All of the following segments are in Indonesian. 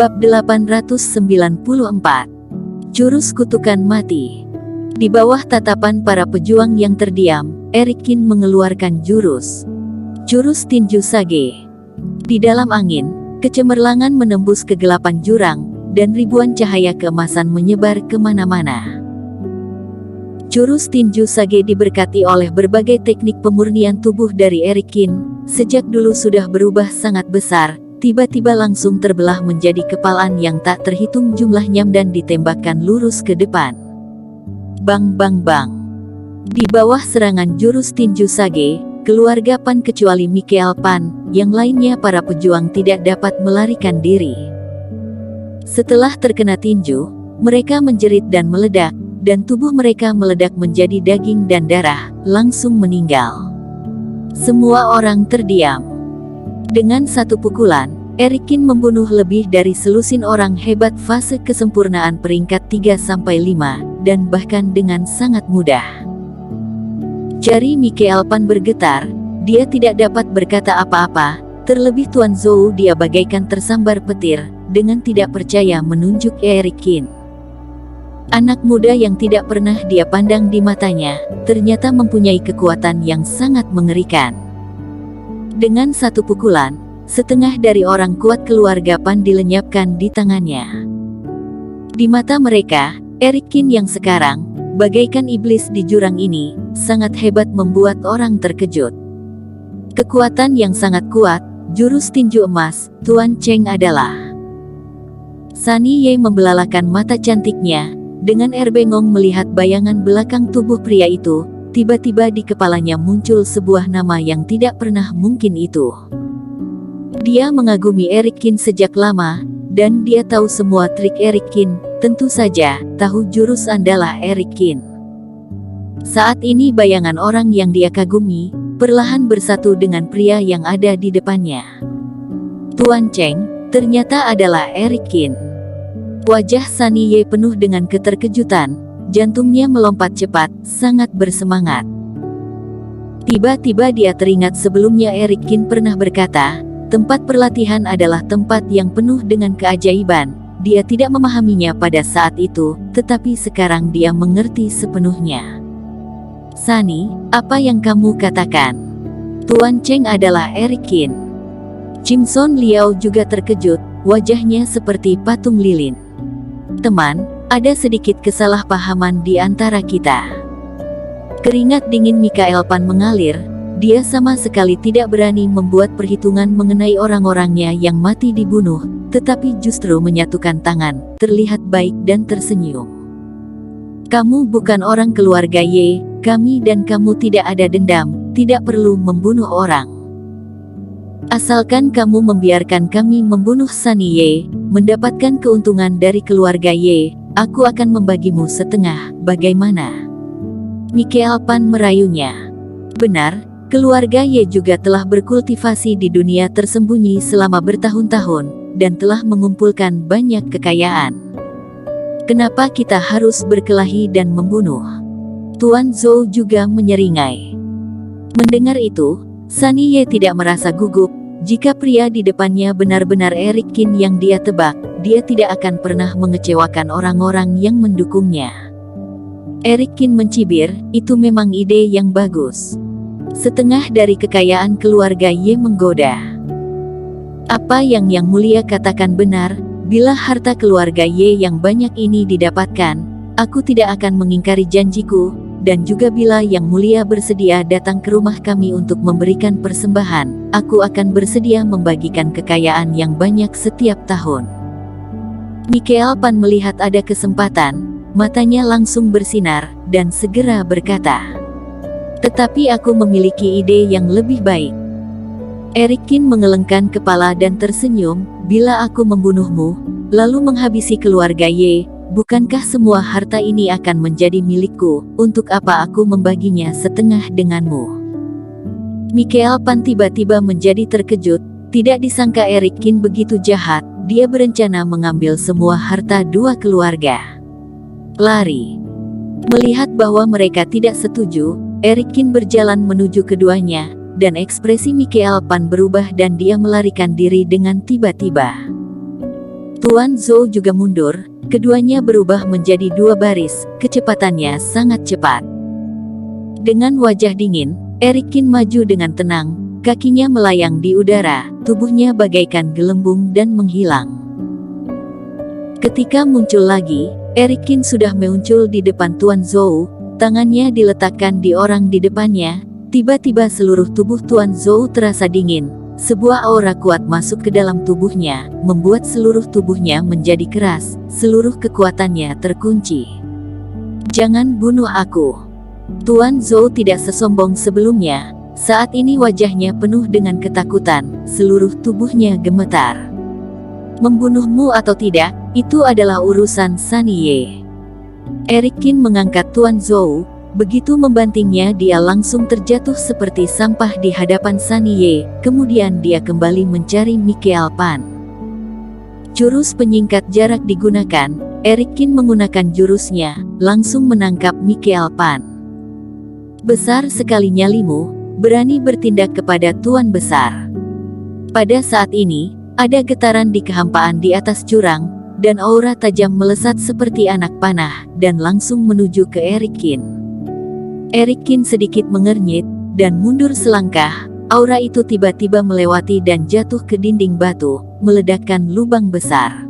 Bab 894. Jurus Kutukan Mati. Di bawah tatapan para pejuang yang terdiam, Erikin mengeluarkan jurus tinju sage. Di dalam angin, kecemerlangan menembus kegelapan jurang, dan ribuan cahaya keemasan menyebar kemana-mana. Jurus tinju sage diberkati oleh berbagai teknik pemurnian tubuh dari Erikin. Sejak dulu sudah berubah sangat besar, tiba-tiba langsung terbelah menjadi kepalan yang tak terhitung jumlahnya dan ditembakkan lurus ke depan. Bang bang bang. Di bawah serangan jurus tinju sage, keluarga Pan kecuali Mikael Pan, yang lainnya para pejuang tidak dapat melarikan diri. Setelah terkena tinju, mereka menjerit dan meledak, dan tubuh mereka meledak menjadi daging dan darah, langsung meninggal. Semua orang terdiam. Dengan satu pukulan, Erikin membunuh lebih dari selusin orang hebat fase kesempurnaan peringkat 3-5, dan bahkan dengan sangat mudah. Jari Mikael Pan bergetar, dia tidak dapat berkata apa-apa, terlebih Tuan Zhou dia bagaikan tersambar petir, dengan tidak percaya menunjuk Erikin. Anak muda yang tidak pernah dia pandang di matanya, ternyata mempunyai kekuatan yang sangat mengerikan. Dengan satu pukulan, setengah dari orang kuat keluarga Pan dilenyapkan di tangannya. Di mata mereka, Erikin yang sekarang, bagaikan iblis di jurang ini, sangat hebat membuat orang terkejut. Kekuatan yang sangat kuat, jurus tinju emas, Tuan Cheng adalah. Sunny Ye membelalakan mata cantiknya, dengan bengong melihat bayangan belakang tubuh pria itu. Tiba-tiba di kepalanya muncul sebuah nama yang tidak pernah mungkin itu. Dia mengagumi Erikin sejak lama, dan dia tahu semua trik Erikin, tentu saja, tahu jurus andalah Erikin. Saat ini bayangan orang yang dia kagumi, perlahan bersatu dengan pria yang ada di depannya. Tuan Cheng, ternyata adalah Erikin. Wajah Sunny Ye penuh dengan keterkejutan, jantungnya melompat cepat, sangat bersemangat. Tiba-tiba dia teringat sebelumnya Erikin pernah berkata, tempat perlatihan adalah tempat yang penuh dengan keajaiban. Dia tidak memahaminya pada saat itu, tetapi sekarang dia mengerti sepenuhnya. Sunny, apa yang kamu katakan? Tuan Cheng adalah Erikin. Jimson Liao juga terkejut, wajahnya seperti patung lilin. Teman, ada sedikit kesalahpahaman di antara kita. Keringat dingin Mikael Pan mengalir, dia sama sekali tidak berani membuat perhitungan mengenai orang-orangnya yang mati dibunuh, tetapi justru menyatukan tangan, terlihat baik dan tersenyum. Kamu bukan orang keluarga Ye, kami dan kamu tidak ada dendam, tidak perlu membunuh orang. Asalkan kamu membiarkan kami membunuh Sunny Ye, mendapatkan keuntungan dari keluarga Ye, aku akan membagimu setengah, bagaimana? Mikael Pan merayunya. Benar, keluarga Ye juga telah berkultivasi di dunia tersembunyi selama bertahun-tahun, dan telah mengumpulkan banyak kekayaan. Kenapa kita harus berkelahi dan membunuh? Tuan Zhou juga menyeringai. Mendengar itu, Sunny Ye tidak merasa gugup. Jika pria di depannya benar-benar Erikin yang dia tebak, dia tidak akan pernah mengecewakan orang-orang yang mendukungnya. Erikin mencibir, itu memang ide yang bagus. Setengah dari kekayaan keluarga Ye menggoda. Apa yang Yang Mulia katakan benar, bila harta keluarga Ye yang banyak ini didapatkan, aku tidak akan mengingkari janjiku, dan juga bila Yang Mulia bersedia datang ke rumah kami untuk memberikan persembahan, aku akan bersedia membagikan kekayaan yang banyak setiap tahun. Mikael Pan melihat ada kesempatan, matanya langsung bersinar, dan segera berkata, tetapi aku memiliki ide yang lebih baik. Erikin mengelengkan kepala dan tersenyum, bila aku membunuhmu, lalu menghabisi keluarga Ye, bukankah semua harta ini akan menjadi milikku? Untuk apa aku membaginya setengah denganmu? Mikael Pan tiba-tiba menjadi terkejut, tidak disangka Erikin begitu jahat, dia berencana mengambil semua harta dua keluarga. Lari. Melihat bahwa mereka tidak setuju, Erikin berjalan menuju keduanya, dan ekspresi Mikael Pan berubah dan dia melarikan diri dengan tiba-tiba. Tuan Zhou juga mundur, keduanya berubah menjadi dua baris, kecepatannya sangat cepat. Dengan wajah dingin, Eric Qin maju dengan tenang, kakinya melayang di udara, tubuhnya bagaikan gelembung dan menghilang. Ketika muncul lagi, Eric Qin sudah muncul di depan Tuan Zhou, tangannya diletakkan di orang di depannya, tiba-tiba seluruh tubuh Tuan Zhou terasa dingin. Sebuah aura kuat masuk ke dalam tubuhnya, membuat seluruh tubuhnya menjadi keras, seluruh kekuatannya terkunci. Jangan bunuh aku. Tuan Zhou tidak sesombong sebelumnya, saat ini wajahnya penuh dengan ketakutan, seluruh tubuhnya gemetar. Membunuhmu atau tidak, itu adalah urusan San Ye. Eric Qin mengangkat Tuan Zhou. Begitu membantingnya, dia langsung terjatuh seperti sampah di hadapan San Ye, kemudian dia kembali mencari Michael Pan. Jurus penyingkat jarak digunakan, Eric Qin menggunakan jurusnya, langsung menangkap Michael Pan. Besar sekali nyalimu, berani bertindak kepada Tuan Besar. Pada saat ini, ada getaran di kehampaan di atas jurang, dan aura tajam melesat seperti anak panah, dan langsung menuju ke Eric Qin. Eric Qin sedikit mengernyit, dan mundur selangkah, aura itu tiba-tiba melewati dan jatuh ke dinding batu, meledakkan lubang besar.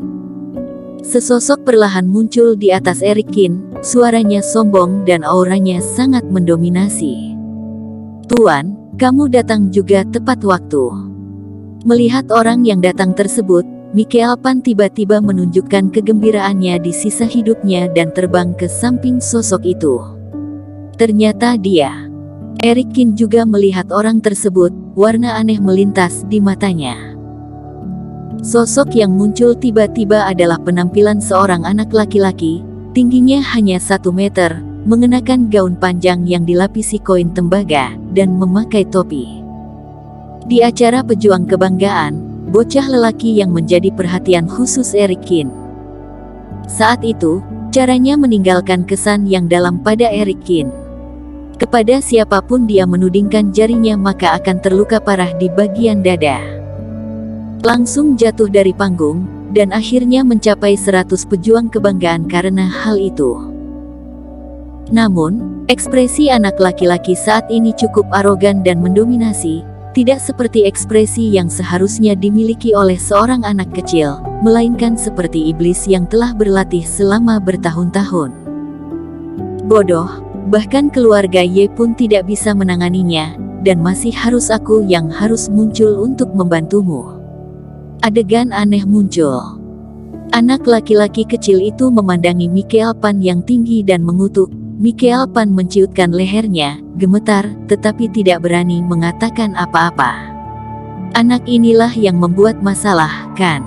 Sesosok perlahan muncul di atas Eric Qin, suaranya sombong dan auranya sangat mendominasi. Tuan, kamu datang juga tepat waktu. Melihat orang yang datang tersebut, Michael Pan tiba-tiba menunjukkan kegembiraannya di sisa hidupnya dan terbang ke samping sosok itu. Ternyata dia. Eric Qin juga melihat orang tersebut, warna aneh melintas di matanya. Sosok yang muncul tiba-tiba adalah penampilan seorang anak laki-laki, tingginya hanya 1 meter, mengenakan gaun panjang yang dilapisi koin tembaga, dan memakai topi. Di acara pejuang kebanggaan, bocah lelaki yang menjadi perhatian khusus Eric Qin. Saat itu, caranya meninggalkan kesan yang dalam pada Eric Qin. Kepada siapapun dia menudingkan jarinya maka akan terluka parah di bagian dada. Langsung jatuh dari panggung, dan akhirnya mencapai 100 pejuang kebanggaan karena hal itu. Namun, ekspresi anak laki-laki saat ini cukup arogan dan mendominasi, tidak seperti ekspresi yang seharusnya dimiliki oleh seorang anak kecil, melainkan seperti iblis yang telah berlatih selama bertahun-tahun. Bodoh, bahkan keluarga Ye pun tidak bisa menanganinya, dan masih harus aku yang harus muncul untuk membantumu. Adegan aneh muncul. Anak laki-laki kecil itu memandangi Michael Pan yang tinggi dan mengutuk. Michael Pan menciutkan lehernya, gemetar, tetapi tidak berani mengatakan apa-apa. Anak inilah yang membuat masalah, kan?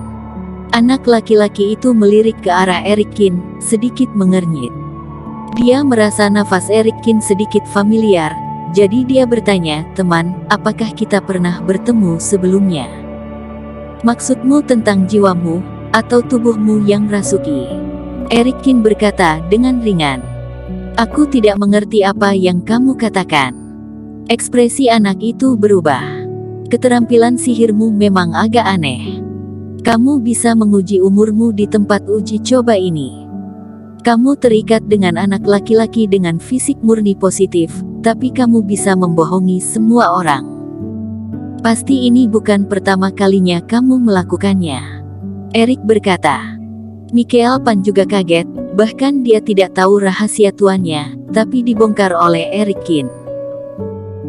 Anak laki-laki itu melirik ke arah Eric Qin, sedikit mengernyit. Dia merasa nafas Eric Qin sedikit familiar, jadi dia bertanya, "Teman, apakah kita pernah bertemu sebelumnya? Maksudmu tentang jiwamu, atau tubuhmu yang rasuki?" Eric Qin berkata dengan ringan. "Aku tidak mengerti apa yang kamu katakan." Ekspresi anak itu berubah. "Keterampilan sihirmu memang agak aneh. Kamu bisa menguji umurmu di tempat uji coba ini. Kamu terikat dengan anak laki-laki dengan fisik murni positif, tapi kamu bisa membohongi semua orang. Pasti ini bukan pertama kalinya kamu melakukannya." Eric berkata. Michael Pan juga kaget, bahkan dia tidak tahu rahasia tuannya, tapi dibongkar oleh Eric Qin.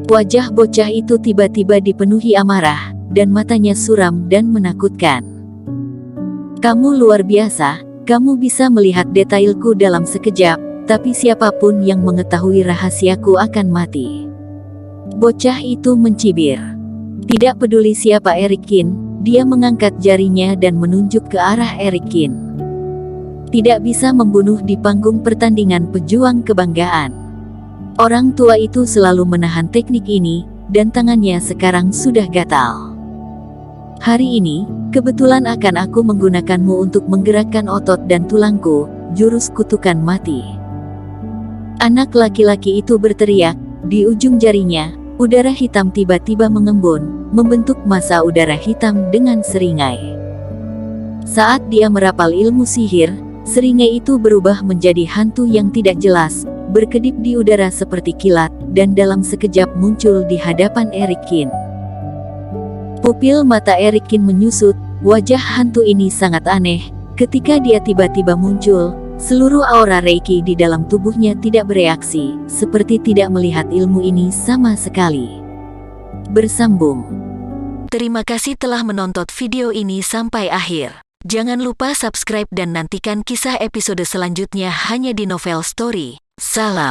Wajah bocah itu tiba-tiba dipenuhi amarah, dan matanya suram dan menakutkan. "Kamu luar biasa. Kamu bisa melihat detailku dalam sekejap, tapi siapapun yang mengetahui rahasiaku akan mati." Bocah itu mencibir. Tidak peduli siapa Eric Qin, dia mengangkat jarinya dan menunjuk ke arah Eric Qin. Tidak bisa membunuh di panggung pertandingan pejuang kebanggaan. Orang tua itu selalu menahan teknik ini, dan tangannya sekarang sudah gatal. "Hari ini, kebetulan akan aku menggunakanmu untuk menggerakkan otot dan tulangku, jurus kutukan mati." Anak laki-laki itu berteriak, di ujung jarinya, udara hitam tiba-tiba mengembun, membentuk massa udara hitam dengan seringai. Saat dia merapal ilmu sihir, seringai itu berubah menjadi hantu yang tidak jelas, berkedip di udara seperti kilat, dan dalam sekejap muncul di hadapan Erikin. Pupil mata Erikin menyusut, wajah hantu ini sangat aneh. Ketika dia tiba-tiba muncul, seluruh aura Reiki di dalam tubuhnya tidak bereaksi, seperti tidak melihat ilmu ini sama sekali. Bersambung. Terima kasih telah menonton video ini sampai akhir. Jangan lupa subscribe dan nantikan kisah episode selanjutnya hanya di Novel Story. Salam.